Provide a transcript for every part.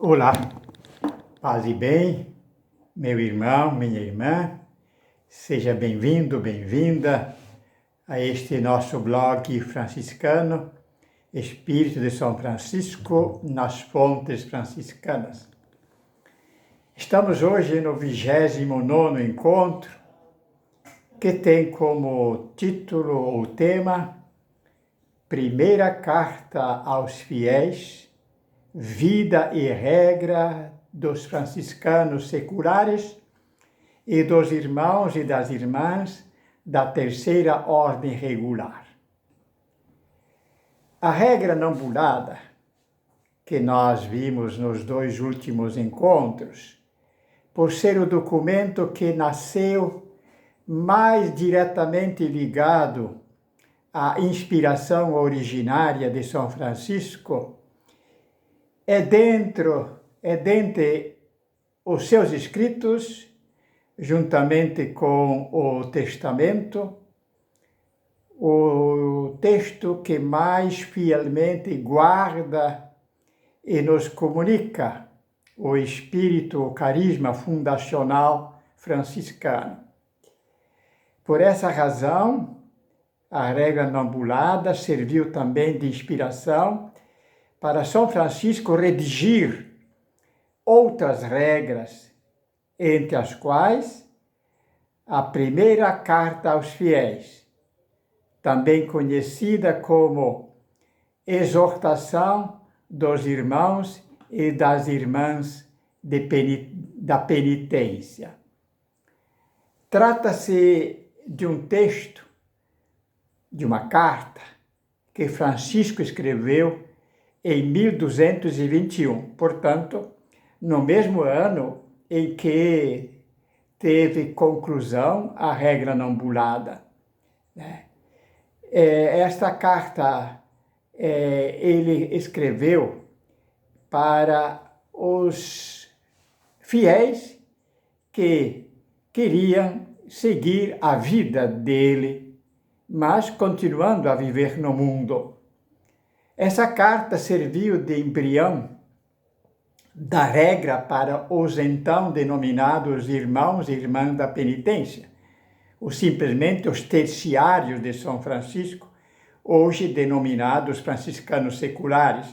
Olá, paz e bem, meu irmão, minha irmã, seja bem-vindo, bem-vinda a este nosso blog franciscano, Espírito de São Francisco nas Fontes Franciscanas. Estamos hoje no 29º encontro, que tem como título ou tema Primeira Carta aos Fiéis, Vida e Regra dos Franciscanos Seculares e dos Irmãos e das Irmãs da Terceira Ordem Regular. A regra não bulada, que nós vimos nos dois últimos encontros, por ser o documento que nasceu mais diretamente ligado à inspiração originária de São Francisco, é dentre os seus escritos, juntamente com o Testamento, o texto que mais fielmente guarda e nos comunica o espírito, o carisma fundacional franciscano. Por essa razão, a regra não bulada serviu também de inspiração para São Francisco redigir outras regras, entre as quais a primeira carta aos fiéis, também conhecida como Exortação dos Irmãos e das Irmãs da Penitência. Trata-se de um texto, de uma carta, que Francisco escreveu em 1221, portanto, no mesmo ano em que teve conclusão a regra não bulada. Esta carta ele escreveu para os fiéis que queriam seguir a vida dele, mas continuando a viver no mundo. Essa carta serviu de embrião da regra para os então denominados irmãos e irmãs da penitência, ou simplesmente os terciários de São Francisco, hoje denominados franciscanos seculares,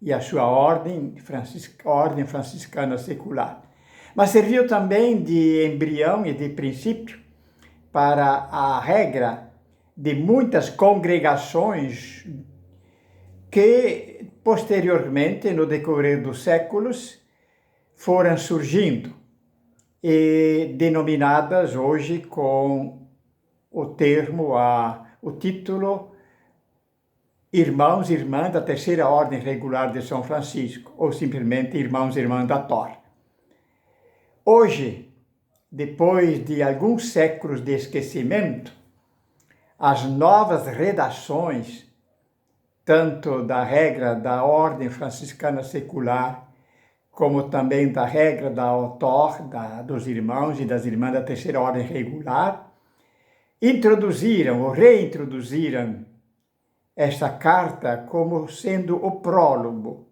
e a sua ordem franciscana secular. Mas serviu também de embrião e de princípio para a regra de muitas congregações que, posteriormente, no decorrer dos séculos, foram surgindo e denominadas hoje com o termo, o título Irmãos e Irmãs da Terceira Ordem Regular de São Francisco, ou simplesmente Irmãos e Irmãs da Tor. Hoje, depois de alguns séculos de esquecimento, as novas redações tanto da regra da Ordem Franciscana Secular, como também da regra da OTOR, dos Irmãos e das Irmãs da Terceira Ordem Regular, introduziram ou reintroduziram esta carta como sendo o prólogo,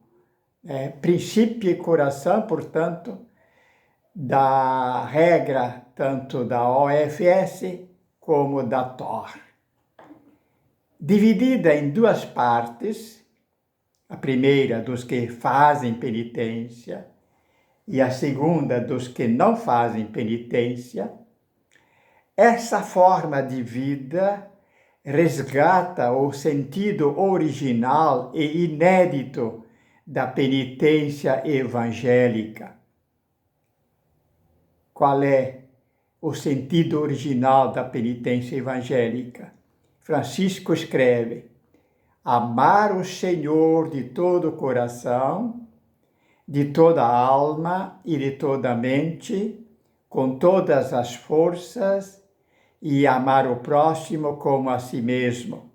princípio e coração, portanto, da regra tanto da OFS como da TOR. Dividida em duas partes, a primeira dos que fazem penitência e a segunda dos que não fazem penitência, essa forma de vida resgata o sentido original e inédito da penitência evangélica. Qual é o sentido original da penitência evangélica? Francisco escreve: amar o Senhor de todo o coração, de toda a alma e de toda a mente, com todas as forças, e amar o próximo como a si mesmo,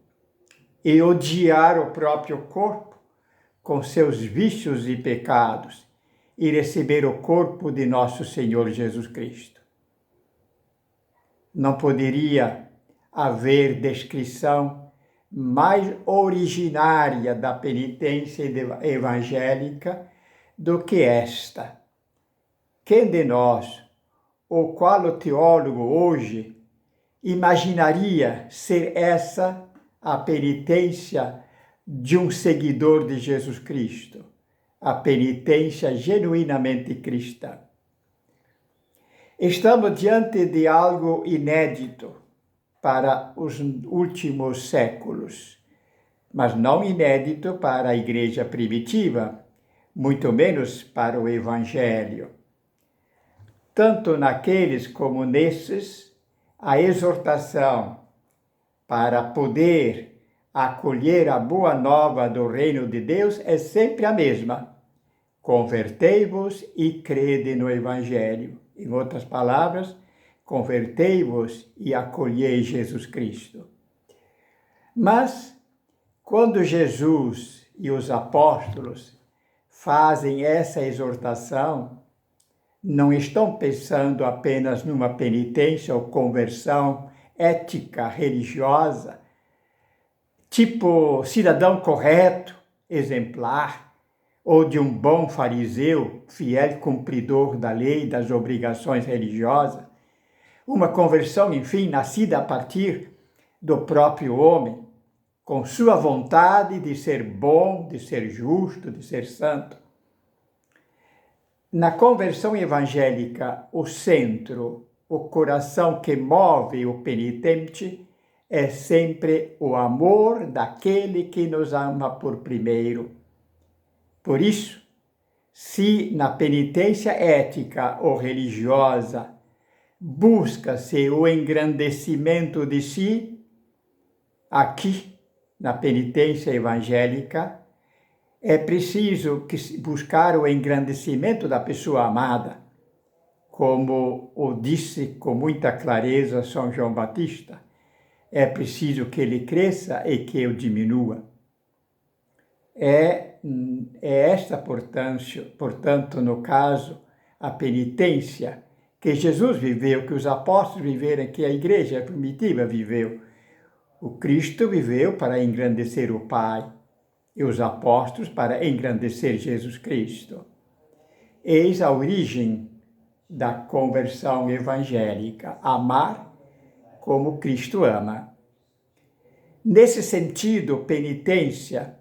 e odiar o próprio corpo com seus vícios e pecados, e receber o corpo de nosso Senhor Jesus Cristo. Não poderia haver descrição mais originária da penitência evangélica do que esta. Quem de nós, ou qual teólogo hoje, imaginaria ser essa a penitência de um seguidor de Jesus Cristo, a penitência genuinamente cristã? Estamos diante de algo inédito para os últimos séculos, mas não inédito para a igreja primitiva, muito menos para o Evangelho. Tanto naqueles como nesses, a exortação para poder acolher a boa nova do reino de Deus é sempre a mesma. Convertei-vos e crede no Evangelho. Em outras palavras, convertei-vos e acolhei Jesus Cristo. Mas, quando Jesus e os apóstolos fazem essa exortação, não estão pensando apenas numa penitência ou conversão ética, religiosa, tipo cidadão correto, exemplar, ou de um bom fariseu, fiel cumpridor da lei e das obrigações religiosas, uma conversão, enfim, nascida a partir do próprio homem, com sua vontade de ser bom, de ser justo, de ser santo. Na conversão evangélica, o centro, o coração que move o penitente é sempre o amor daquele que nos ama por primeiro. Por isso, se na penitência ética ou religiosa busca-se o engrandecimento de si, aqui, na penitência evangélica, é preciso buscar o engrandecimento da pessoa amada, como o disse com muita clareza São João Batista. É preciso que ele cresça e que eu diminua. É esta, portanto, no caso, a penitência que Jesus viveu, que os apóstolos viveram, que a igreja primitiva viveu. O Cristo viveu para engrandecer o Pai e os apóstolos para engrandecer Jesus Cristo. Eis a origem da conversão evangélica, amar como Cristo ama. Nesse sentido, penitência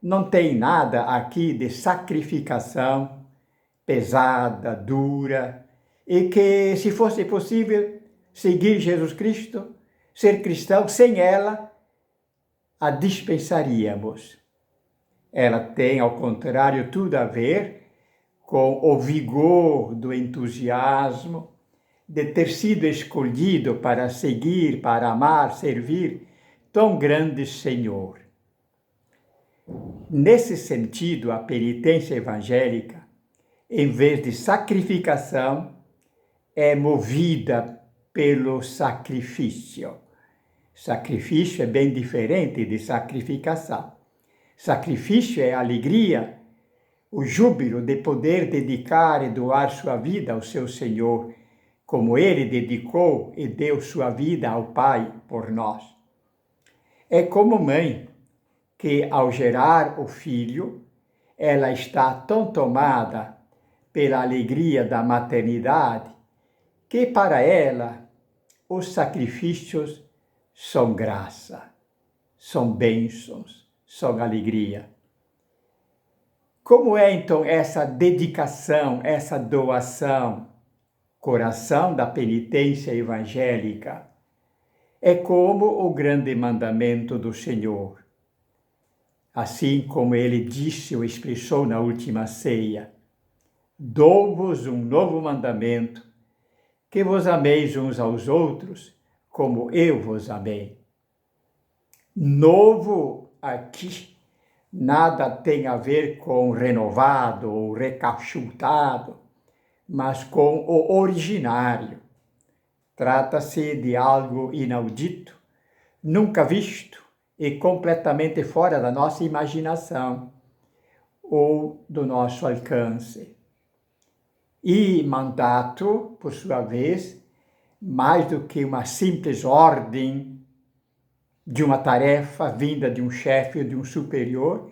não tem nada aqui de sacrificação pesada, dura, e que, se fosse possível seguir Jesus Cristo, ser cristão, sem ela, a dispensaríamos. Ela tem, ao contrário, tudo a ver com o vigor do entusiasmo, de ter sido escolhido para seguir, para amar, servir tão grande Senhor. Nesse sentido, a penitência evangélica, em vez de sacrificação, é movida pelo sacrifício. Sacrifício é bem diferente de sacrificação. Sacrifício é a alegria, o júbilo de poder dedicar e doar sua vida ao seu Senhor, como Ele dedicou e deu sua vida ao Pai por nós. É como mãe que, ao gerar o filho, ela está tão tomada pela alegria da maternidade que, para ela, os sacrifícios são graça, são bênçãos, são alegria. Como é, então, essa dedicação, essa doação, coração da penitência evangélica? É como o grande mandamento do Senhor. Assim como ele disse ou expressou na última ceia: dou-vos um novo mandamento, que vos ameis uns aos outros, como eu vos amei. Novo aqui nada tem a ver com renovado ou recauchutado, mas com o originário. Trata-se de algo inaudito, nunca visto e completamente fora da nossa imaginação ou do nosso alcance. E mandato, por sua vez, mais do que uma simples ordem de uma tarefa vinda de um chefe ou de um superior,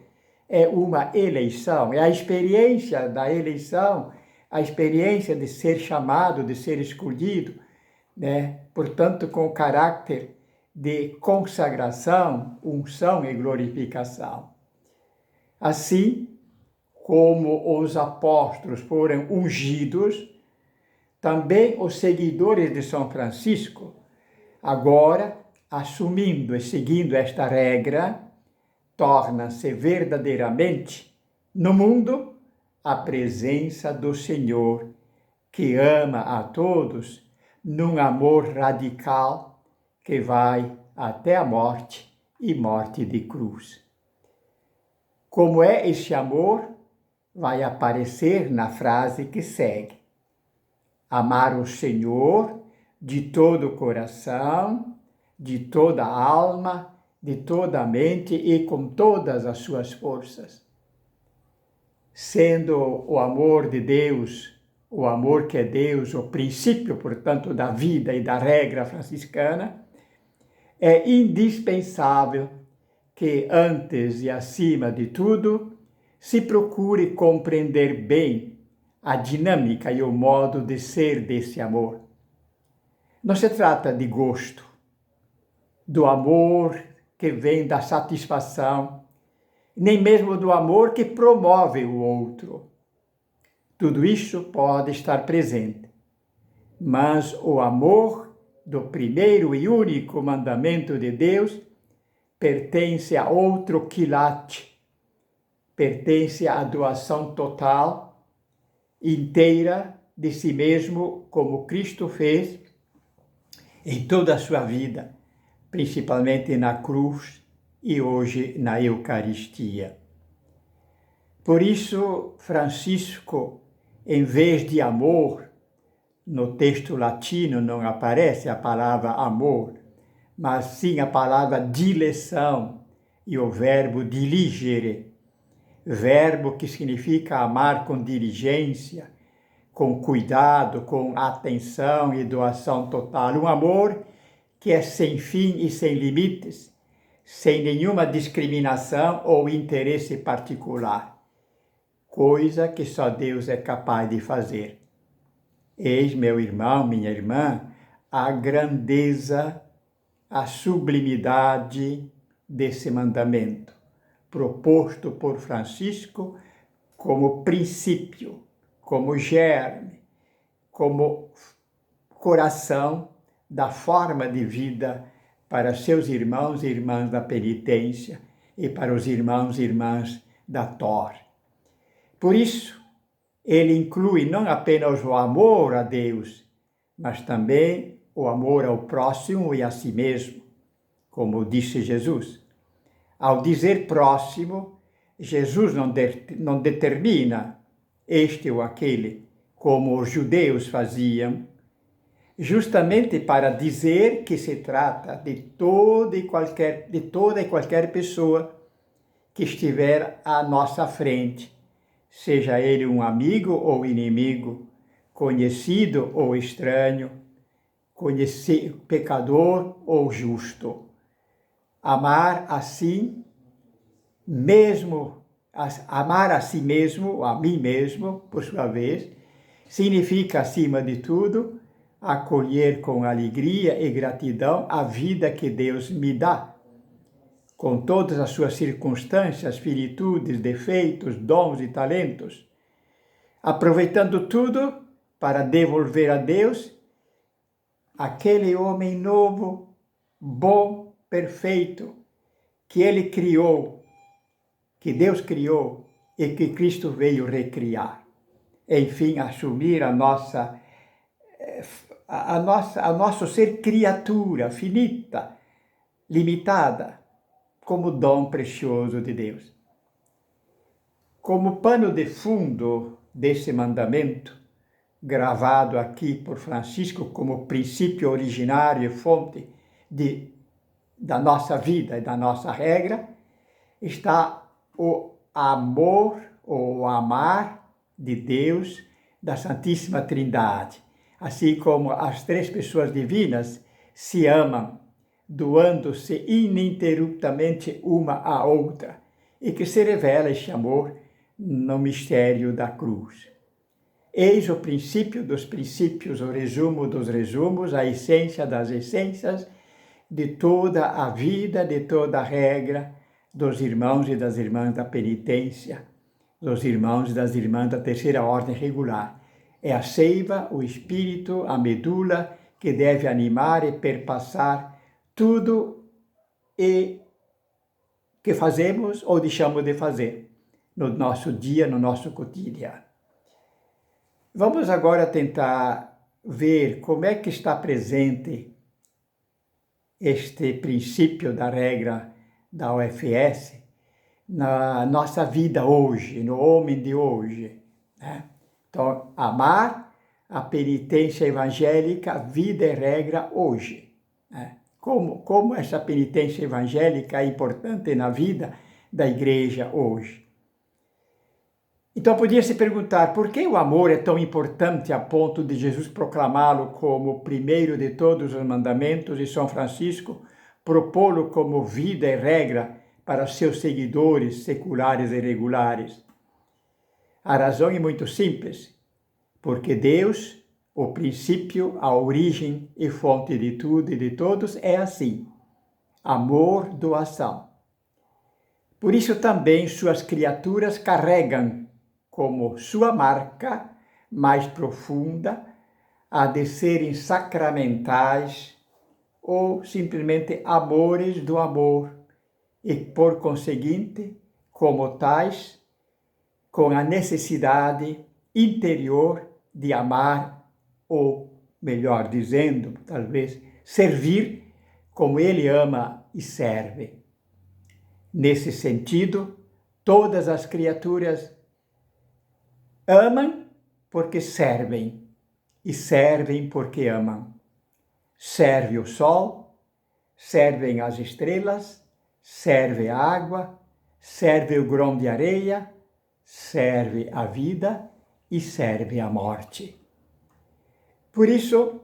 é uma eleição, é a experiência da eleição, a experiência de ser chamado, de ser escolhido, né? Portanto, com caráter de consagração, unção e glorificação. Assim como os apóstolos foram ungidos, também os seguidores de São Francisco, agora, assumindo e seguindo esta regra, tornam-se verdadeiramente, no mundo, a presença do Senhor, que ama a todos num amor radical que vai até a morte e morte de cruz. Como é este amor, vai aparecer na frase que segue: amar o Senhor de todo o coração, de toda a alma, de toda a mente e com todas as suas forças. Sendo o amor de Deus, o amor que é Deus, o princípio, portanto, da vida e da regra franciscana, é indispensável que, antes e acima de tudo, se procure compreender bem a dinâmica e o modo de ser desse amor. Não se trata de gosto, do amor que vem da satisfação, nem mesmo do amor que promove o outro. Tudo isso pode estar presente, mas o amor do primeiro e único mandamento de Deus pertence a outro quilate, pertence à doação total, inteira de si mesmo, como Cristo fez em toda a sua vida, principalmente na cruz e hoje na Eucaristia. Por isso, Francisco, em vez de amor, no texto latino não aparece a palavra amor, mas sim a palavra dileção e o verbo diligere, verbo que significa amar com diligência, com cuidado, com atenção e doação total. Um amor que é sem fim e sem limites, sem nenhuma discriminação ou interesse particular, coisa que só Deus é capaz de fazer. Eis, meu irmão, minha irmã, a grandeza, a sublimidade desse mandamento, proposto por Francisco como princípio, como germe, como coração da forma de vida para seus irmãos e irmãs da penitência e para os irmãos e irmãs da Tor. Por isso, ele inclui não apenas o amor a Deus, mas também o amor ao próximo e a si mesmo, como disse Jesus. Ao dizer próximo, Jesus não determina este ou aquele, como os judeus faziam, justamente para dizer que se trata de toda e qualquer pessoa que estiver à nossa frente, seja ele um amigo ou inimigo, conhecido ou estranho, pecador ou justo. Amar assim mesmo, amar a si mesmo, a mim mesmo, por sua vez, significa, acima de tudo, acolher com alegria e gratidão a vida que Deus me dá, com todas as suas circunstâncias, virtudes, defeitos, dons e talentos, aproveitando tudo para devolver a Deus aquele homem novo, bom, perfeito, que Ele criou, que Deus criou e que Cristo veio recriar. Enfim, assumir a nosso ser criatura finita, limitada, como dom precioso de Deus. Como pano de fundo desse mandamento, gravado aqui por Francisco como princípio originário e fonte da nossa vida e da nossa regra, está o amor ou o amar de Deus, da Santíssima Trindade, assim como as três pessoas divinas se amam, doando-se ininterruptamente uma à outra, e que se revela este amor no mistério da cruz. Eis o princípio dos princípios, o resumo dos resumos, a essência das essências de toda a vida, de toda a regra dos irmãos e das irmãs da penitência, dos irmãos e das irmãs da terceira ordem regular. É a seiva, o espírito, a medula que deve animar e perpassar tudo e que fazemos ou deixamos de fazer no nosso dia, no nosso cotidiano. Vamos agora tentar ver como é que está presente este princípio da regra da UFS na nossa vida hoje, no homem de hoje, né? Então, amar, a penitência evangélica, vida e regra hoje, né? Como essa penitência evangélica é importante na vida da igreja hoje. Então podia se perguntar, por que o amor é tão importante a ponto de Jesus proclamá-lo como o primeiro de todos os mandamentos e São Francisco propô-lo como vida e regra para seus seguidores seculares e regulares? A razão é muito simples, porque Deus, o princípio, a origem e fonte de tudo e de todos, é assim: amor, doação. Por isso também suas criaturas carregam como sua marca mais profunda a de serem sacramentais ou simplesmente amores do amor e, por conseguinte, como tais, com a necessidade interior de amar ou, melhor dizendo, talvez, servir como ele ama e serve. Nesse sentido, todas as criaturas amam porque servem, e servem porque amam. Serve o sol, servem as estrelas, serve a água, serve o grão de areia, serve a vida e serve a morte. Por isso,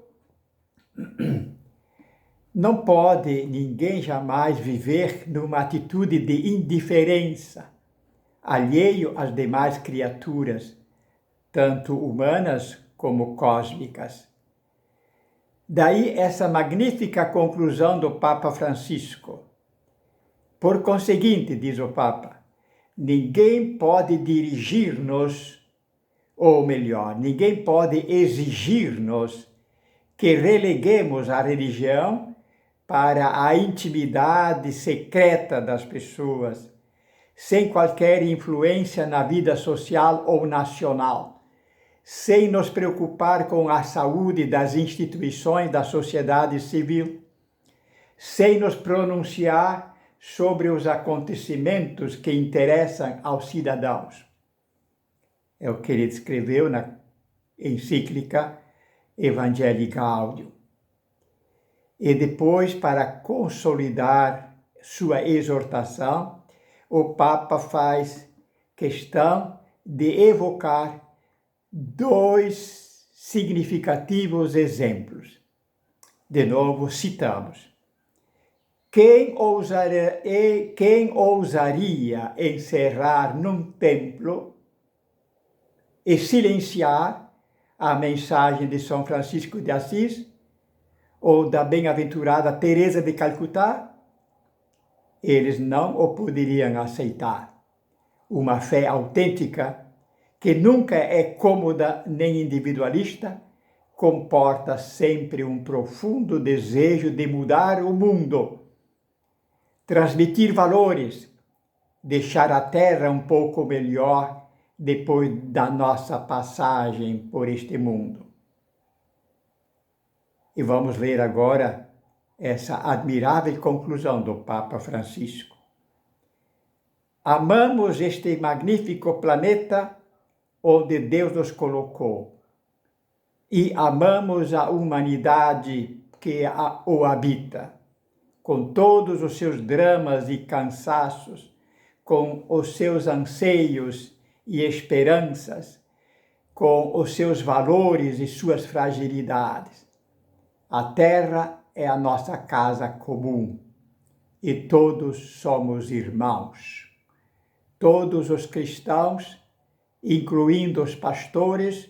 não pode ninguém jamais viver numa atitude de indiferença, alheio às demais criaturas, tanto humanas como cósmicas. Daí essa magnífica conclusão do Papa Francisco. Por conseguinte, diz o Papa, ninguém pode dirigir-nos, ou melhor, ninguém pode exigir-nos que releguemos a religião para a intimidade secreta das pessoas, sem qualquer influência na vida social ou nacional, sem nos preocupar com a saúde das instituições da sociedade civil, sem nos pronunciar sobre os acontecimentos que interessam aos cidadãos. É o que ele escreveu na encíclica Evangelii Gaudium. E depois, para consolidar sua exortação, o Papa faz questão de evocar dois significativos exemplos. De novo, citamos. Quem ousaria encerrar num templo e silenciar a mensagem de São Francisco de Assis ou da bem-aventurada Teresa de Calcutá? Eles não o poderiam aceitar. Uma fé autêntica, que nunca é cômoda nem individualista, comporta sempre um profundo desejo de mudar o mundo, transmitir valores, deixar a Terra um pouco melhor depois da nossa passagem por este mundo. E vamos ler agora essa admirável conclusão do Papa Francisco. Amamos este magnífico planeta onde Deus nos colocou, e amamos a humanidade que o habita, com todos os seus dramas e cansaços, com os seus anseios e esperanças, com os seus valores e suas fragilidades. A Terra é a nossa casa comum, e todos somos irmãos. Todos os cristãos, incluindo os pastores,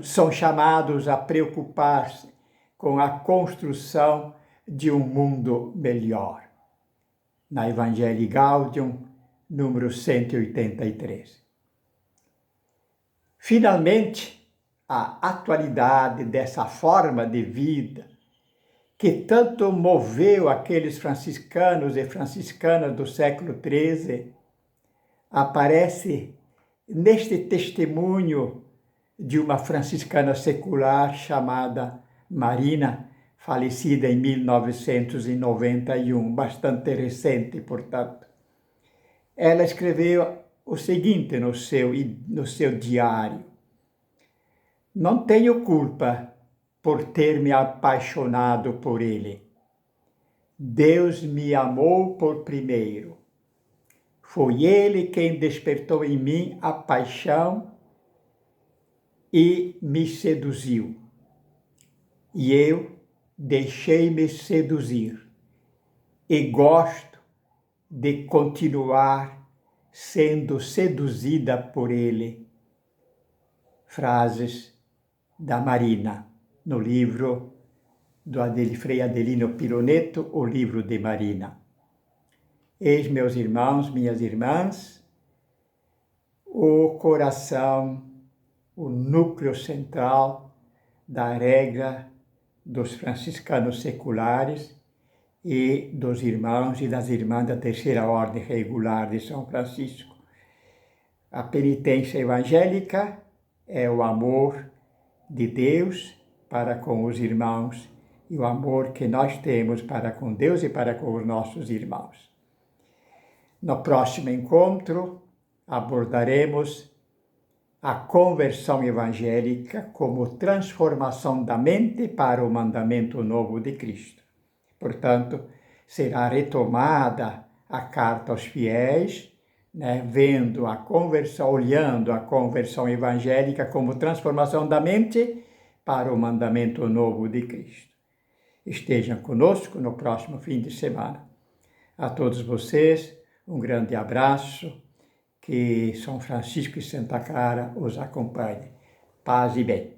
são chamados a preocupar-se com a construção de um mundo melhor. Na Evangelii Gaudium, número 183. Finalmente, a atualidade dessa forma de vida que tanto moveu aqueles franciscanos e franciscanas do século XIII aparece neste testemunho de uma franciscana secular chamada Marina, falecida em 1991, bastante recente, portanto. Ela escreveu o seguinte no seu diário: não tenho culpa por ter me apaixonado por ele. Deus me amou por primeiro. Foi ele quem despertou em mim a paixão e me seduziu. E eu deixei-me seduzir. E gosto de continuar sendo seduzida por ele. Frases da Marina, no livro do Frei Adelino Pironetto, O Livro de Marina. Eis, meus irmãos, minhas irmãs, o coração, o núcleo central da regra dos franciscanos seculares e dos irmãos e das irmãs da Terceira Ordem Regular de São Francisco. A penitência evangélica é o amor de Deus para com os irmãos e o amor que nós temos para com Deus e para com os nossos irmãos. No próximo encontro, abordaremos a conversão evangélica como transformação da mente para o mandamento novo de Cristo. Portanto, será retomada a carta aos fiéis, vendo a conversão, olhando a conversão evangélica como transformação da mente para o mandamento novo de Cristo. Estejam conosco no próximo fim de semana. A todos vocês, um grande abraço, que São Francisco e Santa Clara os acompanhem. Paz e bem.